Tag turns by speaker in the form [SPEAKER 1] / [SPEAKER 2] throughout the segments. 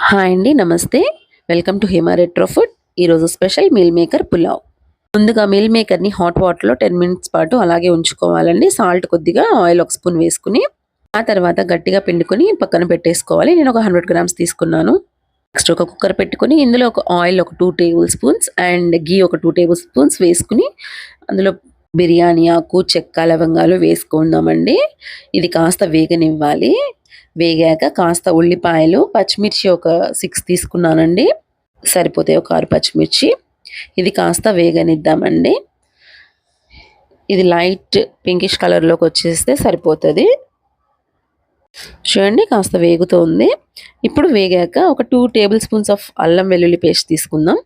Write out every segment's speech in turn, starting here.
[SPEAKER 1] Hi అండి, నమస్తే. Welcome to Hima retro food. ఈరోజు స్పెషల్ మీల్ మేకర్ పులావ్. ముందుగా మీల్ మేకర్ని హాట్ వాటర్లో 10 మినిట్స్ పాటు అలాగే ఉంచుకోవాలండి. సాల్ట్ కొద్దిగా, ఆయిల్ ఒక స్పూన్ వేసుకుని ఆ తర్వాత గట్టిగా పిండుకొని పక్కన పెట్టేసుకోవాలి. నేను ఒక 100 గ్రామ్స్ తీసుకున్నాను. నెక్స్ట్ ఒక కుక్కర్ పెట్టుకుని ఇందులో ఒక ఆయిల్ ఒక 2 టేబుల్ స్పూన్స్ అండ్ గీ ఒక 2 టేబుల్ స్పూన్స్ వేసుకుని అందులో బిర్యానీ ఆకు, చెక్క, లవంగాలు వేసుకుందామండి. ఇది కాస్త వేగనివ్వాలి. వేగాక కాస్త ఉల్లిపాయలు, పచ్చిమిర్చి ఒక 6 తీసుకున్నానండి. సరిపోతాయి, ఒక 6 పచ్చిమిర్చి. ఇది కాస్త వేగనిద్దామండి. ఇది లైట్ పింకిష్ కలర్లోకి వచ్చేస్తే సరిపోతుంది. చూడండి, కాస్త వేగుతోంది. ఇప్పుడు వేగాక ఒక 2 టేబుల్ స్పూన్స్ ఆఫ్ అల్లం వెల్లుల్లి పేస్ట్ తీసుకుందాం.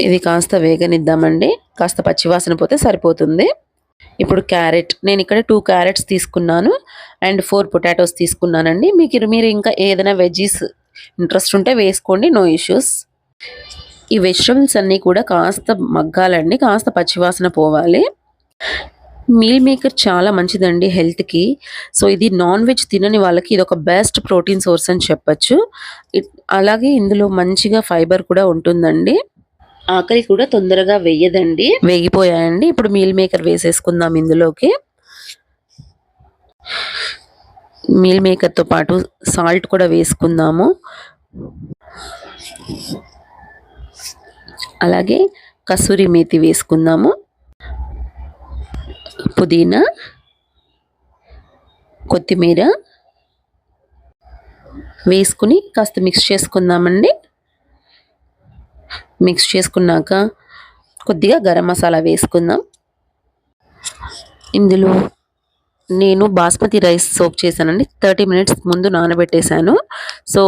[SPEAKER 1] ఇది కాస్త వేగనిద్దామండి. కాస్త పచ్చివాసన పోతే సరిపోతుంది. ఇప్పుడు క్యారెట్, నేను ఇక్కడ 2 క్యారెట్స్ తీసుకున్నాను అండ్ 4 పొటాటోస్ తీసుకున్నానండి. మీరు ఇంకా ఏదైనా వెజ్జీస్ ఇంట్రెస్ట్ ఉంటే వేసుకోండి, నో ఇష్యూస్. ఈ వెజిటబుల్స్ అన్నీ కూడా కాస్త మగ్గాలండి, కాస్త పచ్చివాసన పోవాలి. మీల్ మేకర్ చాలా మంచిదండి హెల్త్కి. సో ఇది నాన్ వెజ్ తినని వాళ్ళకి ఇది ఒక బెస్ట్ ప్రోటీన్ సోర్స్ అని చెప్పచ్చు. అలాగే ఇందులో మంచిగా ఫైబర్ కూడా ఉంటుందండి. ఆకలి కూడా తొందరగా వేయదండి. వేగిపోయాయండి. ఇప్పుడు మీల్ మేకర్ వేసేసుకుందాం ఇందులోకి. మీల్ మేకర్తో పాటు సాల్ట్ కూడా వేసుకుందాము. అలాగే కసూరి మేతి వేసుకుందాము. పుదీనా, కొత్తిమీర వేసుకుని కాస్త మిక్స్ చేసుకుందామండి. మిక్స్ చేసుకున్నాక కొద్దిగా గరం మసాలా వేసుకుందాం. ఇందులో నేను బాస్మతి రైస్ సోక్ చేశానండి. 30 మినిట్స్ ముందు నానబెట్టేశాను. సో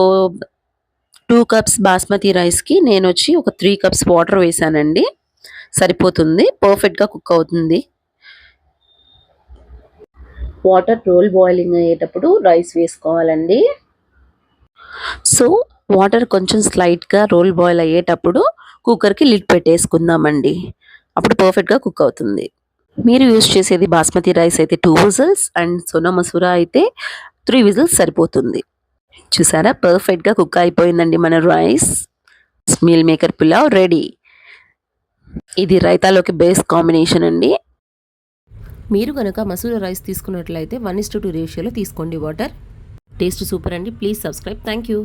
[SPEAKER 1] 2 కప్స్ బాస్మతి రైస్కి నేను వచ్చి ఒక 3 కప్స్ వాటర్ వేసానండి. సరిపోతుంది, పర్ఫెక్ట్గా కుక్ అవుతుంది. వాటర్ రోల్ బాయిలింగ్ అయ్యేటప్పుడు రైస్ వేసుకోవాలండి. సో వాటర్ కొంచెం స్లైట్గా రోల్ బాయిల్ అయ్యేటప్పుడు కుక్కర్కి లిడ్ పెట్టేసుకుందామండి. అప్పుడు పర్ఫెక్ట్గా కుక్ అవుతుంది. మీరు యూజ్ చేసేది బాస్మతి రైస్ అయితే 2 విజిల్స్ అండ్ సోనా మసూరా అయితే 3 విజిల్స్ సరిపోతుంది. చూసారా, పర్ఫెక్ట్గా కుక్ అయిపోయిందండి మన rice. Meal maker pulao ready. ఇది రైతాలోకి బెస్ట్ కాంబినేషన్ అండి.
[SPEAKER 2] మీరు కనుక మసూరా రైస్ తీసుకున్నట్లయితే 1:2 రేషియోలో తీసుకోండి వాటర్. టేస్ట్ సూపర్ అండి. Please subscribe. Thank you.